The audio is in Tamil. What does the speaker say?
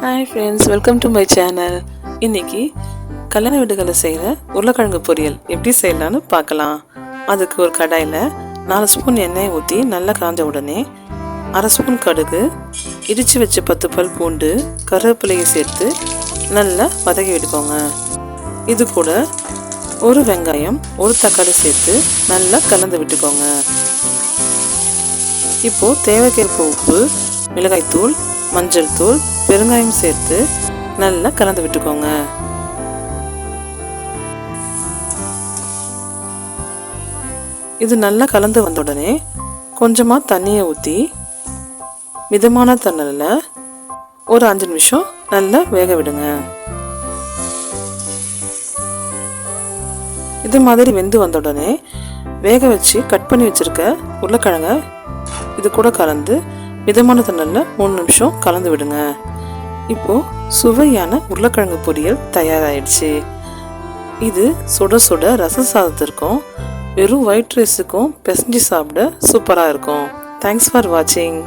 Hi friends, welcome to my channel. இன்றைக்கி கல்யாண வீடுகளில் செய்கிற உருளைக்கிழங்கு பொரியல் எப்படி செய்யலான்னு பார்க்கலாம். அதுக்கு ஒரு கடாயில் 4 ஸ்பூன் எண்ணெய் ஊற்றி நல்லா காஞ்ச உடனே 1/2 ஸ்பூன் கடுகு, இடித்து வச்ச 10 பல் பூண்டு, கருவேப்பிலையை சேர்த்து நல்லா வதக்கி விட்டுக்கோங்க. இது கூட ஒரு வெங்காயம், ஒரு தக்காளி சேர்த்து நல்லா கலந்து விட்டுக்கோங்க. இப்போது தேவைக்கேற்ப உப்பு, மிளகாய்த்தூள், மஞ்சள் தூள், பெருங்காயம் சேர்த்து நல்லா கலந்து விட்டுக்கோங்க. இது நல்லா கலந்து வந்த உடனே கொஞ்சமாக தண்ணியை ஊற்றி மிதமான தண்ணியில் ஒரு 5 நிமிஷம் நல்லா வேக விடுங்க. இது மாதிரி வெந்து வந்த உடனே வேக வச்சு கட் பண்ணி வச்சுருக்க உருளைக்கிழங்க இது கூட கலந்து மிதமான தண்ணியில் 3 நிமிஷம் கலந்து விடுங்க. இப்போது சுவையான உருளைக்கிழங்கு பொரியல் தயாராகிடுச்சு. இது சுட சுட ரச சாதத்திற்கும் வெறும் ஒயிட் ரைஸுக்கும் பிசைஞ்சு சாப்பிட சூப்பராக இருக்கும். தேங்க்ஸ் ஃபார் வாட்சிங்.